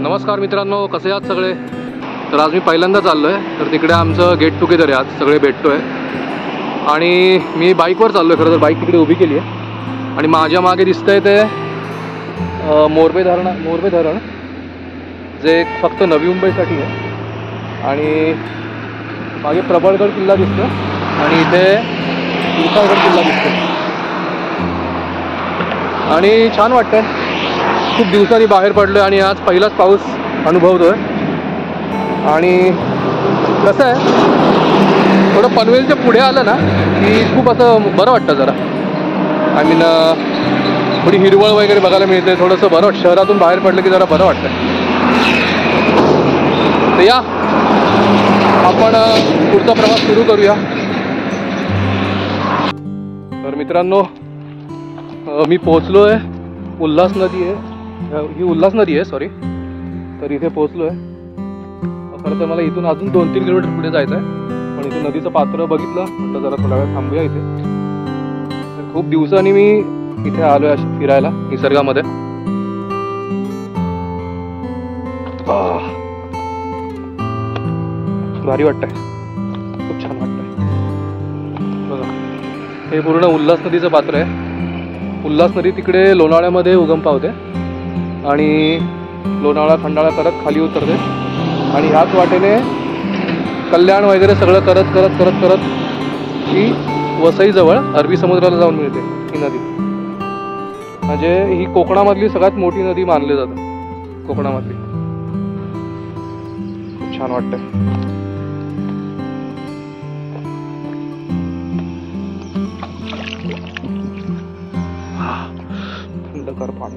नमस्कार मित्रांनो, कसे आहात सगळे? तर आज मी पहिल्यांदा चाललो आहे, तर तिकडे आमचं गेट टुगेदर आहे. आज सगळे भेटतो आहे आणि मी बाईकवर चाललो आहे. खरं तर बाईक तिकडे उभी केली आहे आणि माझ्या मागे दिसतंय ते मोरबे धरण जे फक्त नवी मुंबईसाठी आहे. आणि मागे प्रबळगड किल्ला दिसतो आणि इथे विशाळगड किल्ला दिसतो आणि छान वाटतंय. खूप दिवसांनी बाहेर पडलो आणि आज पहिलाच पाऊस अनुभवतोय. आणि कसं आहे, थोडं पनवेलच्या पुढे आलं ना की खूप असं बरं वाटतं जरा. आय मीन थोडी हिरवळ वगैरे बघायला मिळते, थोडंसं बरं वाटतं. शहरातून बाहेर पडलं की जरा बरं वाटतं. तर या आपण पुढचा प्रवास सुरू करूया. तर मित्रांनो, मी पोहोचलो आहे. उल्हास नदी आहे, ही उल्हास नदी आहे, सॉरी. तर इथे पोहोचलो आहे. खरं तर मला इथून अजून 2-3 किलोमीटर पुढे जायचं आहे, पण इथे नदीचं पात्र बघितलं म्हटलं जरा थोडा वेळ थांबूया इथे. तर खूप दिवसांनी मी इथे आलो आहे फिरायला निसर्गामध्ये. भारी वाटतंय, खूप छान वाटतंय. बघा, हे पूर्ण उल्हास नदीचं पात्र आहे. उल्हास नदी तिकडे लोणावळ्यामध्ये उगम पावते आणि लोणावळा खंडाळा करत खाली उतरते आणि ह्याच वाटेने कल्याण वगैरे सगळं करत करत करत करत ही वसईजवळ अरबी समुद्राला जाऊन मिळते ही नदी. म्हणजे ही कोकणामधली सगळ्यात मोठी नदी मानली जाते, कोकणामधली. खूप छान वाटतंय. थंडगार पाणी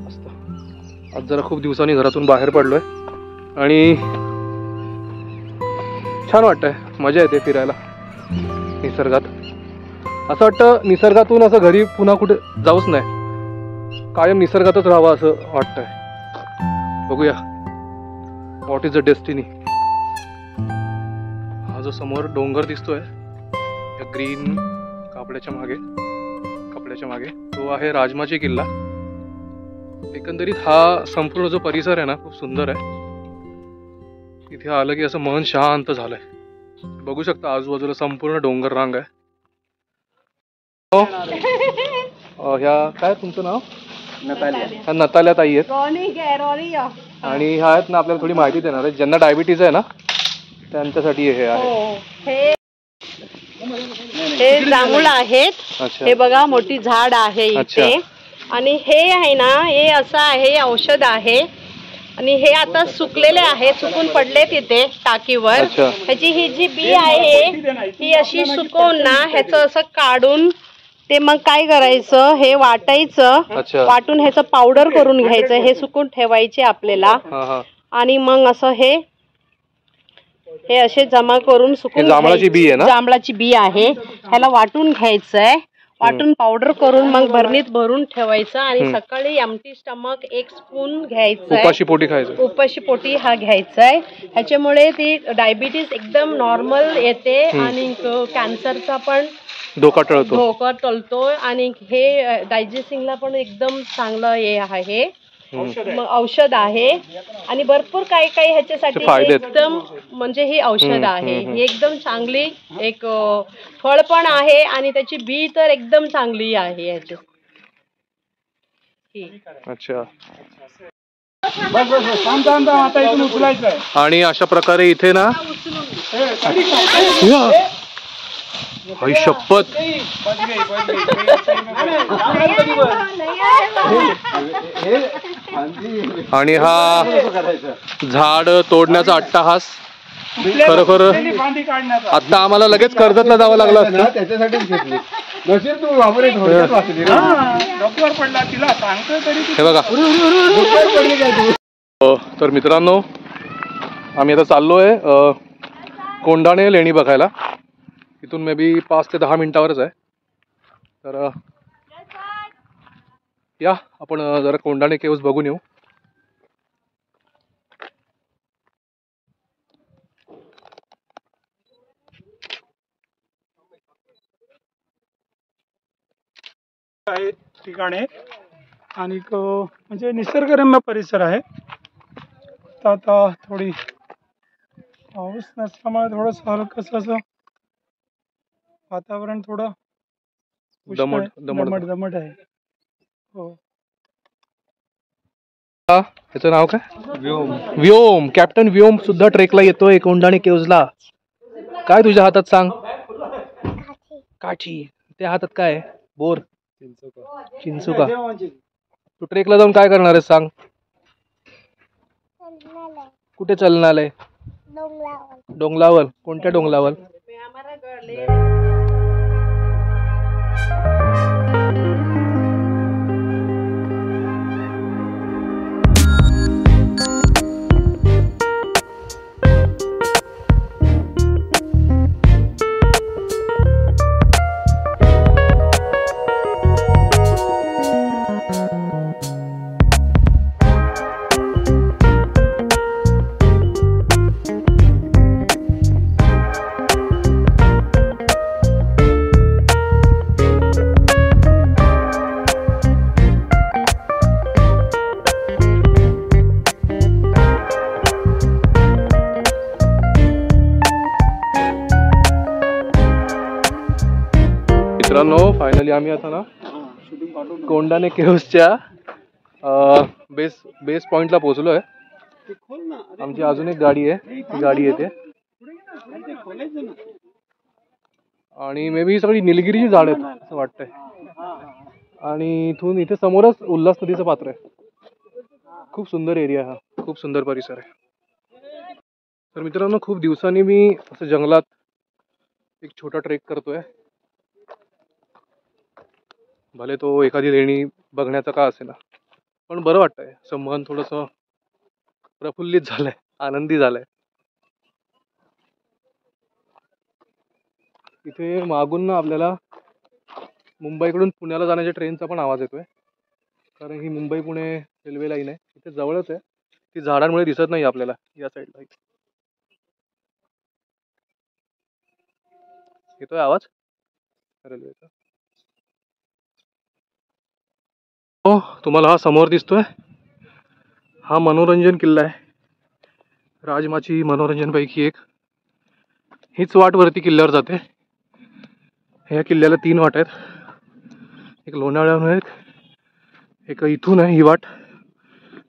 मस्त. आज जरा खूप दिवसांनी घरातून बाहेर पडलोय आणि छान वाटतंय, मजा येते फिरायला निसर्गात. असं वाटतं निसर्गातून असं घरी पुन्हा कुठे जाऊच नाही, कायम निसर्गातच राहावं असं वाटतंय. बघूया व्हॉट इज द डेस्टिनी. हा जो समोर डोंगर दिसतोय या ग्रीन कपड्याच्या मागे तो आहे राजमाची किल्ला. एकंदरीत हा संपूर्ण जो परिसर आहे ना, खूप सुंदर आहे. इथे आलं की असं मन शांत झालंय. बघू शकता आजूबाजूला संपूर्ण डोंगर रांग आहे. ह्या काय तुमचं नाव? ह्या नताल्या ताई आहेत आणि ह्या आहेत ना आपल्याला थोडी माहिती देणार आहे. ज्यांना डायबिटीज आहे ना त्यांच्यासाठी हे आहे. हे जांभूळ आहेत. हे बघा मोठी झाड आहे इथे. आणि हे आहे ना, हे असं आहे, औषध आहे आणि हे आता सुकलेले आहे, सुकून पडले तिथे टाकीवर. ह्याची ही जी बी आहे ही अशी सुकवून ना ह्याचं असं काढून ते मग काय करायचं, हे वाटायचं. वाटून ह्याचं पावडर करून घ्यायचं. हे सुकून ठेवायचे आपल्याला आणि मग असं हे असे जमा करून सुकून. जांभळाची बी आहे ना? जांभळाची बी आहे. ह्याला वाटून घ्यायचंय. वाटून पावडर करून मग भरणीत भरून ठेवायचं आणि सकाळी एम्प्टी स्टमक 1 स्पून घ्यायचंय. उपाशी पोटी खायचं. उपाशी पोटी हा घ्यायचाय. ह्याच्यामुळे ती डायबिटीस एकदम नॉर्मल येते आणि कॅन्सरचा पण धोका टळतो आणि हे डायजेस्टिंगला पण एकदम चांगलं हे आहे, औषध आहे. आणि भरपूर काही काही ह्याच्यासाठी एकदम म्हणजे ही औषध आहे. ही एकदम चांगली एक फळ पण आहे आणि त्याची बी तर एकदम चांगली आहे ह्याची. अच्छा. आणि अशा प्रकारे इथे ना आई शपथ. आणि हा झाड तोडण्याचा अट्टाहास खरोखर आता आम्हाला लगेच कर्जतला जावं लागलं असतं. हे बघा. तर मित्रांनो, आम्ही आता चाललोय कोंडाणे लेणी बघायला. इथून मे बी 5 ते 10 मिनिटावरच आहे. तर या आपण जरा कोंडाणे केव्स बघून येऊ. ठिकाणे आणि म्हणजे निसर्गरम्य परिसर आहे. तर आता थोडी पाऊस नसल्यामुळे थोडंसं हलकंसं असं वातावरण थोडं उष्ण आहे, दमट आहे. हो. ह्याचं नाव काय? व्योम. कॅप्टन व्योम सुद्धा ट्रेकला येतोय कोंढाणे केव्जला. काय तुझ्या हातात सांग? काठी. त्या हातात काय आहे? बोर. चिंचुका. तू ट्रेकला जाऊन काय करणार आहेस सांग? कुठे चालणार आहे? डोंगलावर. कोणत्या डोंगलावर? मित्रांनो, फायनली आम्ही आता ना कोंढाणे केव्जच्या बेस पॉइंटला पोहोचलोय. आमची अजून एक गाडी आहे, ती गाडी येते आणि मे बी ही सगळी निलगिरीची झाड आहेत असं वाटतंय. आणि इथून इथे समोरच उल्हास नदीचं पात्र आहे. खूप सुंदर एरिया, हा खूप सुंदर परिसर आहे. तर मित्रांनो, खूप दिवसांनी मी असं जंगलात एक छोटा ट्रेक करतोय. भले तो एखादी लेणी बघण्याचा का असेना, पण बरं वाटतंय. असं मन थोडंसं प्रफुल्लित झालंय, आनंदी झालंय. इथे मागून ना आपल्याला मुंबईकडून पुण्याला जाण्याच्या ट्रेनचा पण आवाज येतोय, कारण ही मुंबई पुणे रेल्वे लाईन आहे. इथे जवळच आहे, ती झाडांमुळे दिसत नाही आपल्याला या साईडला. येतोय आवाज रेल्वेचा? हो, तुम्हाला हा समोर दिसतोय, हा मनोरंजन किल्ला आहे. राजमाची मनोरंजन पैकी एक हीच वाट वरती किल्ल्यावर जाते. ह्या किल्ल्याला 3 वाट आहेत. एक लोणावळ्याहून आहे, एक इथून आहे ही वाट,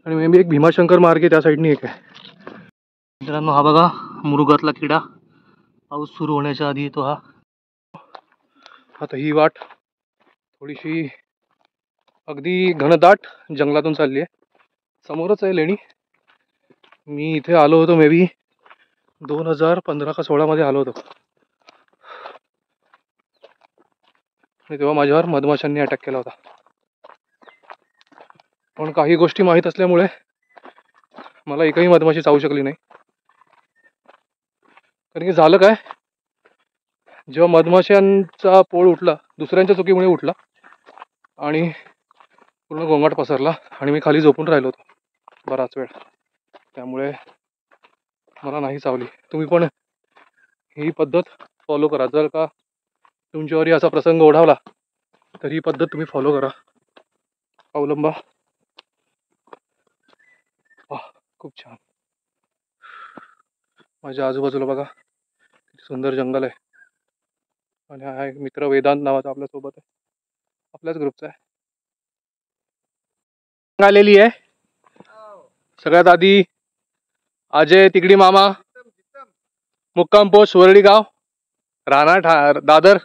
आणि मे बी एक भीमाशंकर मार्गे त्या साईडनी एक आहे. मित्रांनो, हा बघा मुरुगातला किडा. पाऊस सुरू होण्याच्या आधी येतो हा. आता ही वाट थोडीशी अगदी घनदाट जंगलातून चालली आहे. समोरच आहे लेणी. मी इथे आलो होतो मे बी 2015 का 16 मध्ये आलो होतो, आणि तेव्हा माझ्यावर मधमाशांनी अटॅक केला होता. पण काही गोष्टी माहीत असल्यामुळे मला एकही मधमाशी चावू शकली नाही. कारण की झालं काय, जेव्हा मधमाशांचा पोळ उठला, दुसऱ्यांच्या चुकीमुळे उठला आणि पूर्ण गोंगाट पसरला, आणि मी खाली झोपून राहिलो होतो बराच वेळ. त्यामुळे मला नाही चावली. तुम्ही पण ही पद्धत फॉलो करा. जर का तुमच्यावरही असा प्रसंग ओढावला तर ही पद्धत तुम्ही फॉलो करा, अवलंबा. खूप छान. माझ्या आजूबाजूला बघा किती सुंदर जंगल आहे. आणि हा एक मित्र वेदांत नावाचा आपल्यासोबत आहे, आपल्याच ग्रुपचा आहे. आलेली आहे सगळ्यात आधी अजय तिगडी मामा, मुक्काम पोस्ट वरडी गाव, राहणार दादर.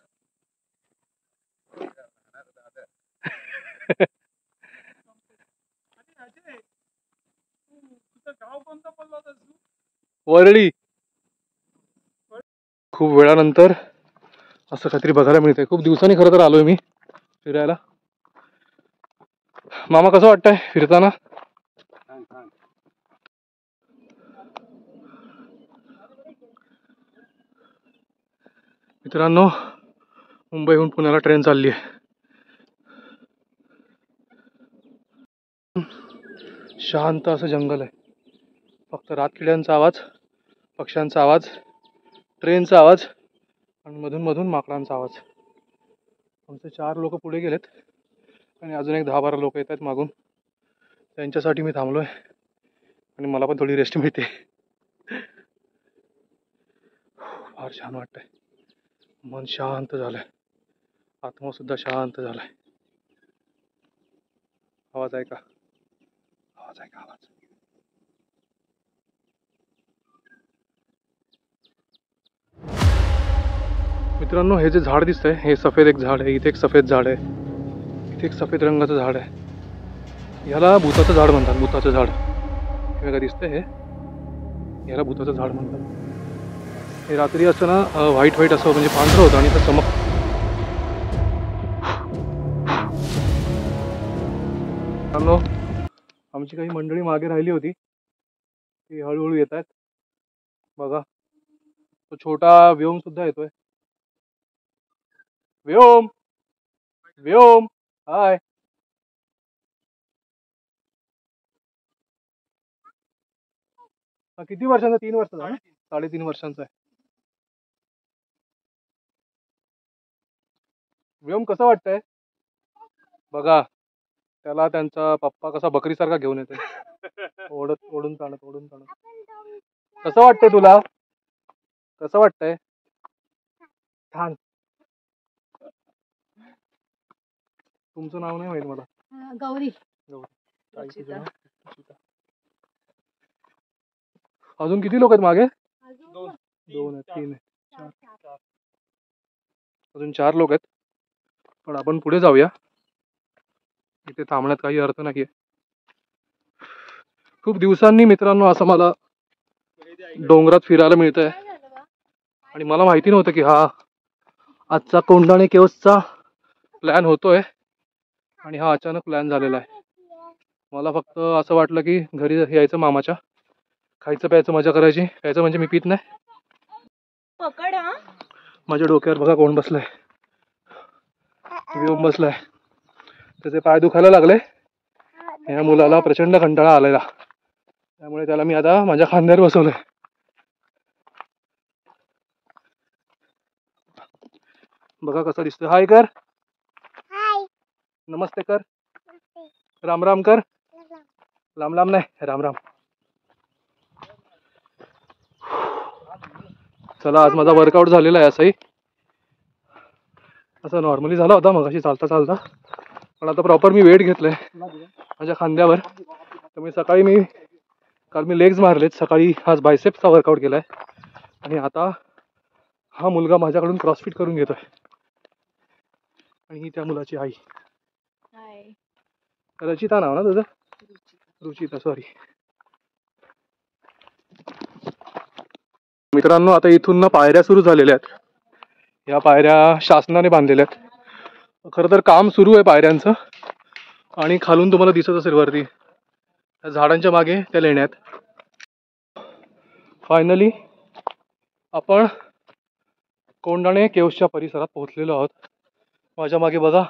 वरळी. खूप वेळानंतर असं काहीतरी बघायला मिळतंय. खूप दिवसांनी खरं तर आलोय मी फिरायला. मामा, कसं वाटतंय फिरताना? मित्रांनो, मुंबईहून पुण्याला ट्रेन चालली आहे. शांत असं जंगल आहे. फक्त रातकिड्यांचा आवाज, पक्ष्यांचा आवाज, ट्रेनचा आवाज, आणि मधून मधून माकडांचा आवाज. आमचे 4 लोक पुढे गेलेत, आणि अजून एक 10-12 लोक येत आहेत मागून, त्यांच्यासाठी मी थांबलो आहे आणि मला पण थोडी रेस्ट मिळते. फार छान वाटतंय, मन शांत झालंय, आत्मा सुद्धा शांत झालाय. आवाज आहे का? आवाज आहे का? आवाज. मित्रांनो, हे जे झाड दिसतंय हे सफेद एक झाड आहे. इथे एक सफेद झाड आहे, इथे एक सफेद रंगाचं झाड आहे. ह्याला भूताचं झाड म्हणतात. भूताचं झाड हे बघा दिसतंय, हे ह्याला भूताचं झाड म्हणतात. हे रात्री असं ना व्हाईट व्हाईट असं म्हणजे पांढरं होतं आणि ते चमक. आमची काही मंडळी मागे राहिली होती, ती हळूहळू येत आहेत. बघा, तो छोटा व्योम सुद्धा येतोय. व्योम, व्योम, हाय. किती वर्षांचा? 3 वर्षाचा ना? 3.5 वर्षांचा आहे. व्योम कसं वाटतंय? बघा, त्याला त्यांचा पप्पा कसा बकरीसारखा घेऊन येतोय, ओढत ओढून ताणत ओढून ताणत. कसं वाटतंय तुला? कसं वाटतंय? छान. तुमचं नाव नाही माहित मला. गौरी. गौरी. अजून किती लोक आहेत मागे? 2 आहेत, 3 आहेत, 4. अजून 4 लोक आहेत. पण आपण पुढे जाऊया, इथे थांबण्यात काही अर्थ नाहीये. खूप दिवसांनी मित्रांनो असं मला डोंगरात फिरायला मिळतंय आणि मला माहिती नव्हतं की हा आजचा कोंढाणे केव्सचा प्लॅन होतोय आणि हा अचानक प्लॅन झालेला आहे. मला फक्त असं वाटलं की घरी यायचं मामाच्या, खायचं प्यायचं मजा करायची. प्यायचं म्हणजे मी पित नाही. माझ्या डोक्यावर बघा कोण बसलाय, व्योम बसलाय. त्याचे पाय दुखायला लागले. या मुलाला प्रचंड कंटाळा आलेला, त्यामुळे त्याला मी आता माझ्या खांद्यावर बसवलंय. बघा कसं दिसतोय. हाय कर, नमस्ते कर, राम राम कर. लांब लांब नाही, राम राम. चला, आज माझा वर्कआउट झालेला आहे. असंही असं नॉर्मली झाला होता मगाशी चालता चालता, पण आता प्रॉपर मी वेट घेतलंय माझ्या खांद्यावर. त्यामुळे सकाळी काल मी लेग्स मारलेत, सकाळी आज बायसेप्सचा वर्कआउट केलाय आणि आता हा मुलगा माझ्याकडून क्रॉसफिट करून घेतोय. आणि ही त्या मुलाची आई. रचिता नाव ना तुझं? रुचिता, सॉरी. मित्रांनो, आता इथून ना पायऱ्या सुरू झालेल्या आहेत. या पायऱ्या शासनाने बांधलेल्या आहेत. खरं तर काम सुरू आहे पायऱ्यांचं आणि खालून तुम्हाला दिसत असेल वरती त्या झाडांच्या मागे त्या लेण्या आहेत. फायनली आपण कोंढाणे केव्सच्या परिसरात पोहोचलेलो आहोत. माझ्या मागे बघा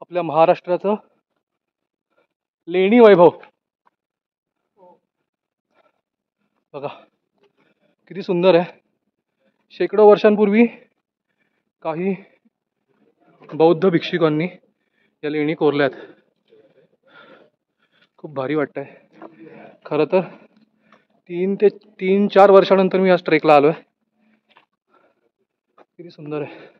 आपल्या महाराष्ट्राचं लेणी वैभव. बघा किती सुंदर आहे. शेकडो वर्षांपूर्वी काही बौद्ध भिक्षुकांनी या लेणी कोरल्यात. खूप भारी वाटतंय. खरं तर 3-4 वर्षानंतर मी आज ट्रेकला आलोय. किती सुंदर आहे.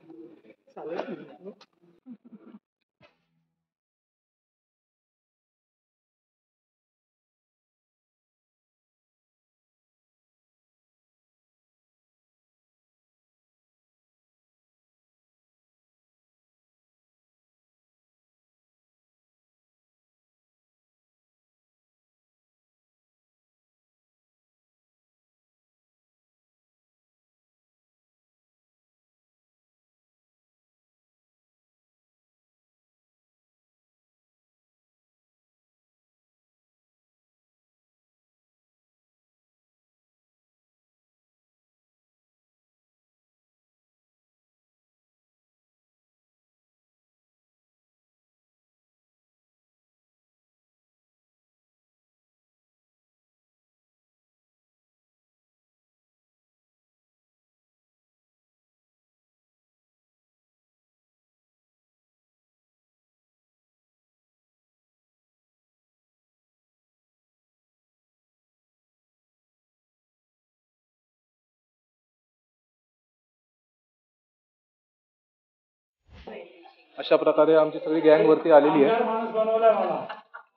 अशा प्रकारे आमची सगळी गँग वरती आलेली आहे. माणूस बनवलाय मला.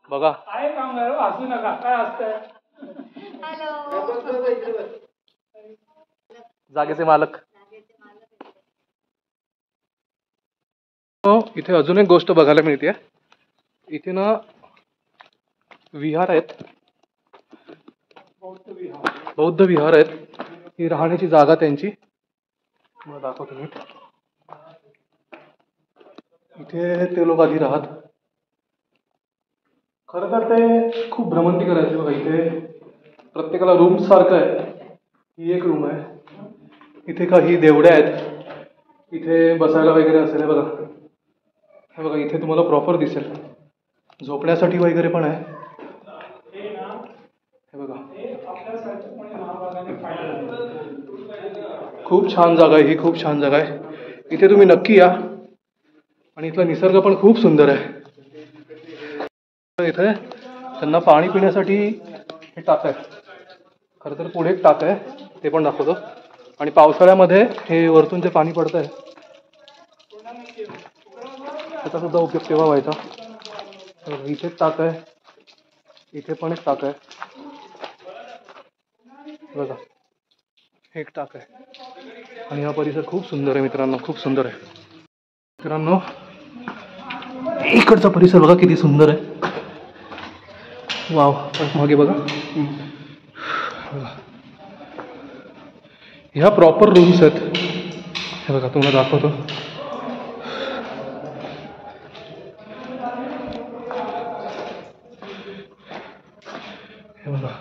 बघा काय काम आहे असू नका काय असतंय. जागेचे मालक. इथे अजून एक गोष्ट बघायला मिळते. इथे ना विहार आहेत, बौद्ध विहार आहेत. ही राहण्याची जागा त्यांची. मला दाखवतो मी. इथे ते लोक आधी राहत. खरं तर ते खूप भ्रमंती करायचे बघा. इथे प्रत्येकाला रूम सारखं आहे. ही एक रूम आहे. इथे काही देवड्या आहेत. इथे बसायला वगैरे असेल. बघा हे बघा इथे तुम्हाला प्रॉपर दिसेल. झोपण्यासाठी वगैरे पण आहे. हे बघा खूप छान जागा आहे ही. खूप छान जागा आहे. इथे तुम्ही नक्की या. आणि इथला निसर्ग पण खूप सुंदर आहे. इथे त्यांना पाणी पिण्यासाठी हे टाक आहे. खरं तर पुढे एक टाक आहे, ते पण दाखवतो. आणि पावसाळ्यामध्ये हे वरतून जे पाणी पडत आहे त्याचा सुद्धा उपयोग तेव्हा व्हायचा. इथे टाक आहे, इथे पण एक टाक आहे. बघा हे एक टाक आहे. आणि हा परिसर खूप सुंदर आहे मित्रांनो, खूप सुंदर आहे. मित्रांनो इकडचा परिसर बघा किती सुंदर आहे. वाव. मागे बघा. ह्या प्रॉपर रूम्स आहेत. हे बघा तुम्हाला दाखवतो. हे बघा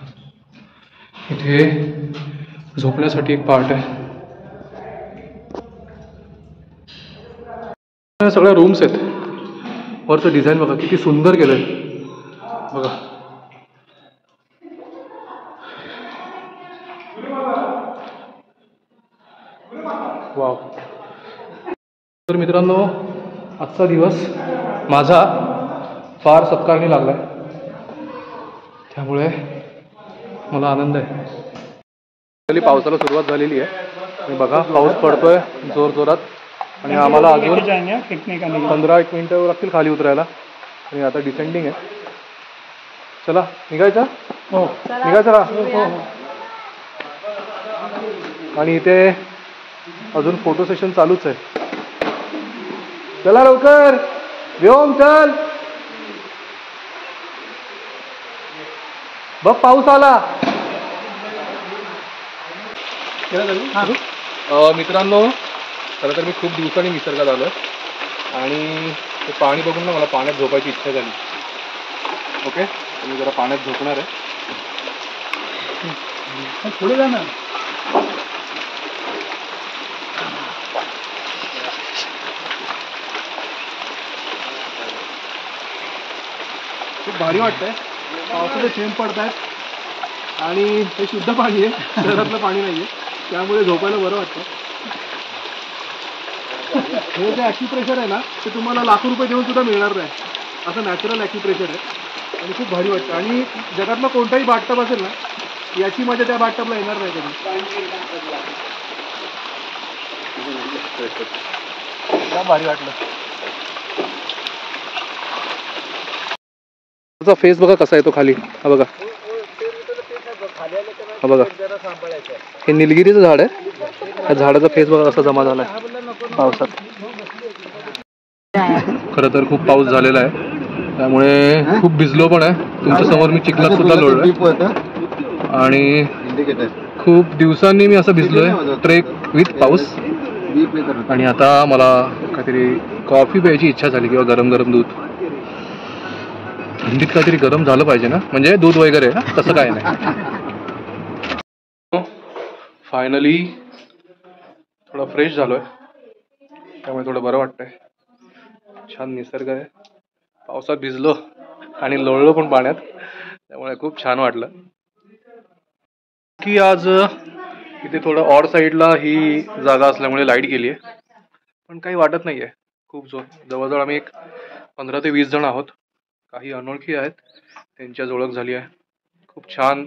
इथे झोपण्यासाठी एक पार्ट आहे. सगळ्या रूम्स आहेत. वरचं डिझाईन बघा किती सुंदर केलंय. बघा वाव. तर मित्रांनो आजचा दिवस माझा फार सत्कारणी लागलाय, त्यामुळे मला आनंद आहे. पावसाला सुरुवात झालेली आहे. आणि बघा पाऊस पडतोय जोर जोरात. आणि आम्हाला अजून 15-1 मिनिटं लागतील खाली उतरायला. आणि आता डिसेंडिंग आहे. चला निघायचं. हो निघायचं का. आणि इथे अजून फोटो सेशन चालूच आहे. चला लवकर व्योम चल. बघ पाऊस आला. मित्रांनो खरं तर मी खूप दिवसांनी निसर्गात आलो आणि ते पाणी बघून ना मला पाण्यात झोपायची इच्छा झाली. ओके मी जरा पाण्यात झोपणार आहे. पुढे जा ना. खूप भारी वाटतंय. पावसाचे थेंब पडत आहेत आणि हे शुद्ध पाणी आहे, शहरातलं पाणी नाहीये, त्यामुळे झोपायला बरं वाटतं. हे जे ॲक्युप्रेशर आहे ना ते तुम्हाला लाखो रुपये देऊन सुद्धा मिळणार नाही. असं नॅचरल ॲक्युप्रेशर आहे आणि खूप भारी वाटतं. आणि जगातला कोणताही बाथटब असेल ना याची मजा त्या बाथटबला येणार नाही कधी. भारी वाटलं. फेस बघा कसा येतो खाली. हा बघा, हा बघा, हे निलगिरीचं झाड आहे. त्या झाडाचा फेस बघा कसा जमा झालाय पावसात. खरं तर खूप पाऊस झालेला आहे त्यामुळे खूप भिजलो पण आहे. तुमच्या समोर मी चिखलात सुद्धा लोळलोय आणि खूप दिवसांनी मी असं भिजलोय ट्रेक विथ पाऊस. आणि आता मला काहीतरी कॉफी प्यायची इच्छा झाली किंवा गरम गरम दूध. थंडीत काहीतरी गरम झालं पाहिजे ना, म्हणजे दूध वगैरे तसं काय नाही. फायनली थोडा फ्रेश झालोय त्यामुळे थोडं बरं वाटतंय. छान निसर्ग आहे. पावसात भिजलो आणि लोळलो पण पाण्यात, त्यामुळे खूप छान वाटलं. की आज इथे थोडं ऑड साईडला ही जागा असल्यामुळे लाईट गेली आहे, पण काही वाटत नाही आहे. खूप जवळजवळ आम्ही एक 15 ते 20 जण आहोत. काही अनोळखी आहेत, त्यांची आज ओळख झाली आहे. खूप छान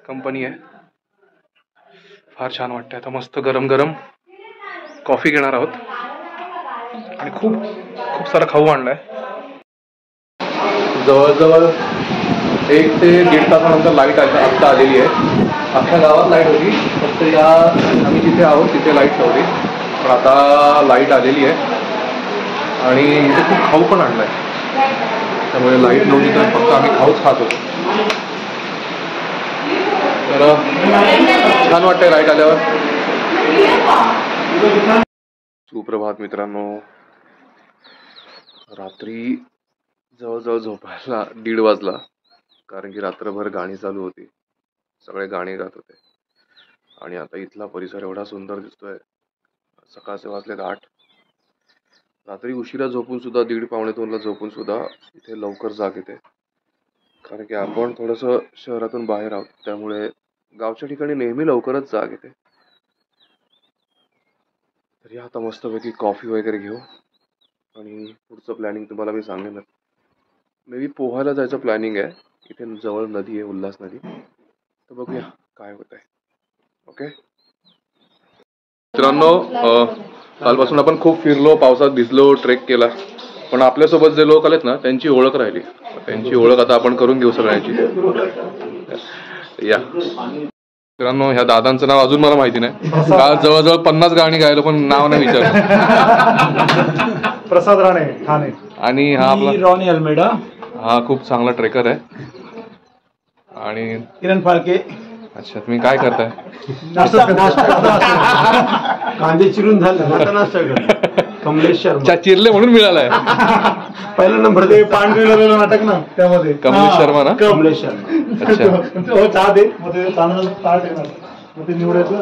कंपनी आहे. फार छान वाटतं. आता मस्त गरम गरम कॉफी घेणार आहोत आणि खूप खूप सारा खाऊ आणलाय. जवळजवळ 1 ते 1.5 तासानंतर लाईट आत्ता आलेली आहे. अख्ख्या गावात लाईट होती, फक्त या आम्ही जिथे आहोत तिथे लाईट नव्हती, पण आता लाईट आलेली आहे. आणि इथे खूप खाऊ पण आणलाय, त्यामुळे लाईट नव्हती तर फक्त आम्ही खाऊच खात होतो. तर छान वाटतंय लाईट आल्यावर. सुप्रभात मित्रांनो. रात्री जवळजवळ झोपायला 1:30 वाजला, कारण की रात्रभर गाणी चालू होती, सगळे गाणी गात होते. आणि आता इथला परिसर एवढा सुंदर दिसतोय. सकाळचे वाजलेत 8. रात्री उशिरा झोपून सुद्धा 1:30 पावणे 2ला झोपून सुद्धा इथे लवकर जाग येते, कारण की आपण थोडंसं शहरातून बाहेर आहोत, त्यामुळे गावच्या ठिकाणी नेहमी लवकरच जाग येते. तर या आता मस्तपैकी कॉफी वगैरे घेऊ आणि पुढचं प्लॅनिंग तुम्हाला मी सांगेन. मे बी पोहायला जायचं प्लॅनिंग आहे. इथे जवळ नदी आहे, उल्हास नदी, तर बघूया काय होत आहे. ओके मित्रांनो, कालपासून आपण खूप फिरलो, पावसात भिजलो, ट्रेक केला, पण आपल्यासोबत जे लोक आलेत ना त्यांची ओळख राहिली. त्यांची ओळख आता आपण करून घेऊ सगळ्यांची. या मित्रांनो, ह्या दादांचं नाव अजून मला माहिती नाही. काल जवळजवळ 50 गाणी गायलो पण नाव नाही विचारलं. प्रसाद राणे ठाणे. आणि हा आपला रॉनी अल्मेडा, हा खूप चांगला ट्रेकर आहे. आणि किरण फाळके. अच्छा, तुम्ही काय करताय? कांदे चिरून झाले, नाश्ता कर. कमलेश शर्मा चिरले म्हणून मिळालाय पहिला नंबर. ते पांढरं नाटक ना, त्यामध्ये कमलेश शर्मा ना. कमलेश शर्मा. अच्छा, चहा दे. मग ते तांदूळ ताट येणार, मग ते निवडायचं.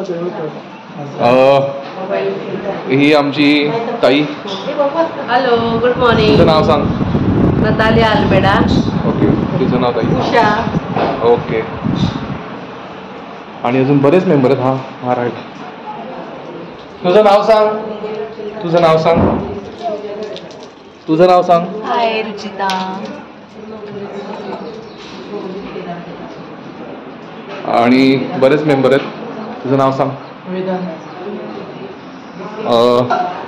ही आमची ताई. Hello, good morning. तुझं नाव सांग. Natalia Almeida. ओके, तुझं नाव ताई? उषा. ओके. आणि अजून बरेच मेंबर आहेत. हा राईट. तुझं नाव सांग. तुझं नाव सांग. तुझं नाव सांग. हाय रुचिता. आणि बरेच मेंबर आहेत. तुझं नाव सांग.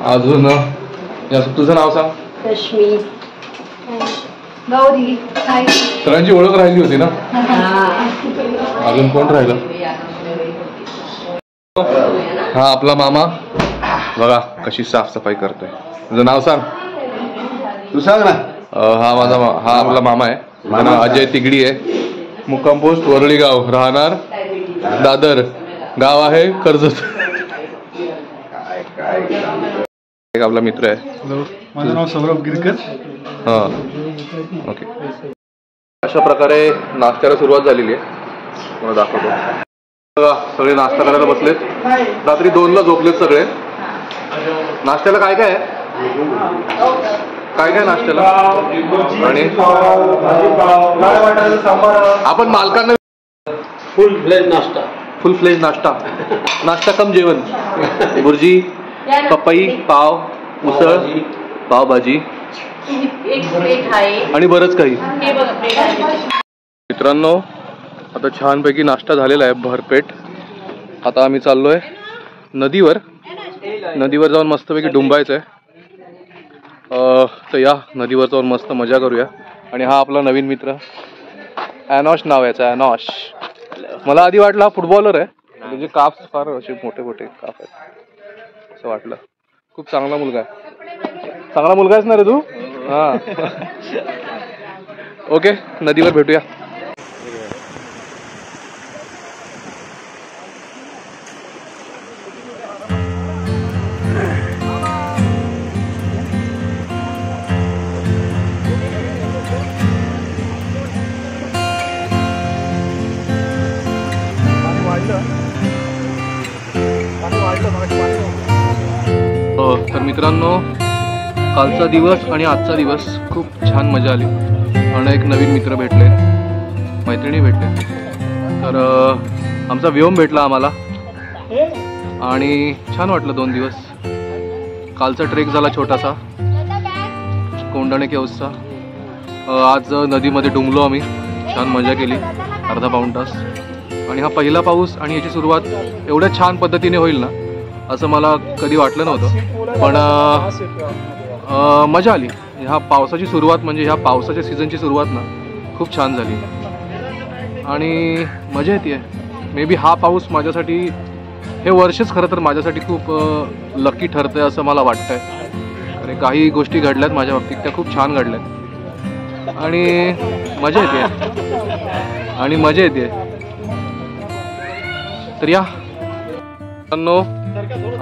अजून तुझं नाव सांग. रश्मी. गौरी. हाय. सगळ्यांची ओळख राहिली होती ना. अजून कोण राहिलं? हा आपला मामा बघा कशी साफसफाई करतोय. तुझं नाव सांग. तू सांग ना. हा आपला मामा आहे. माझं नाव अजय तिगडी आहे. मुक्काम पोस्ट वरळी गाव, राहणार दादर, गाव आहे कर्जत. एक आपला मित्र आहे. माझं नाव सौरभ गिरकर. हा ओके. अशा प्रकारे नाश्त्याला सुरुवात झालेली आहे. मला दाखवतो. बघा सगळे नाश्ता करायला बसलेत. रात्री 2ला झोपलेत सगळे. नाश्त्याला काय काय आहे? काय काय नाश्त्याला? आणि आपण मालकांना फुल फ्लेज नाश्ता. नाश्ता कम जेवण. भुर्जी, पपई, पाव, उसळ, पावभाजी आणि बरंच काही. मित्रांनो, आता छानपैकी नाश्ता झालेला आहे भरपेट. आता आम्ही चाललोय नदीवर. नदीवर जाऊन मस्तपैकी डुंबायचं आहे. तर या नदीवर जाऊन मस्त मजा करूया. आणि हा आपला नवीन मित्र ॲनॉश नाव याचा. ॲनॉश. मला आधी वाटलं हा फुटबॉलर आहे, म्हणजे काफ फार असे मोठे मोठे काफ आहेत असं वाटलं. खूप चांगला मुलगा आहे. चांगला मुलगा आहेस ना रे तू? हां. ओके, नदीवर भेटूया. तर मित्रांनो, कालचा दिवस आणि आजचा दिवस खूप छान मजा आली. अनेक नवीन मित्र भेटले, मैत्रिणी भेटले. तर आमचा व्योम भेटला आम्हाला आणि छान वाटलं 2 दिवस. कालचा ट्रेक झाला छोटासा कोंडाणे केव्सचा. आज नदीमध्ये डुंबलो आम्ही, छान मजा केली अर्धा पाऊण तास. आणि हा पहिला पाऊस आणि याची सुरुवात एवढ्या छान पद्धतीने होईल ना असं मला कधी वाटलं नव्हतं. पण मजा आली. ह्या पावसाची सुरुवात म्हणजे ह्या पावसाच्या सीझनची सुरुवात ना खूप छान झाली आणि मजा येते. मे बी हा पाऊस माझ्यासाठी हे वर्षच खरं तर माझ्यासाठी खूप लकी ठरतं आहे असं मला वाटतं आहे. आणि काही गोष्टी घडल्यात माझ्या बाबतीत त्या खूप छान घडल्यात आणि मजा येते. तर या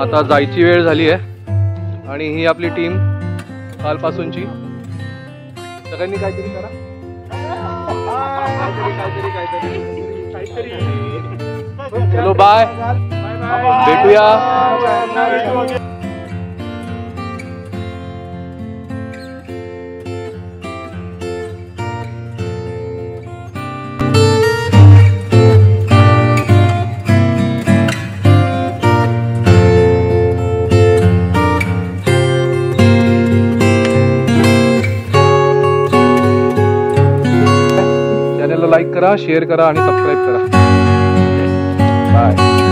आता जायची वेळ झाली आहे आणि ही आपली टीम कालपासूनची. सगळ्यांनी काहीतरी करा. चलो बाय, भेटूया. चॅनलला लाईक करा, शेअर करा आणि सबस्क्राईब करा. बाय.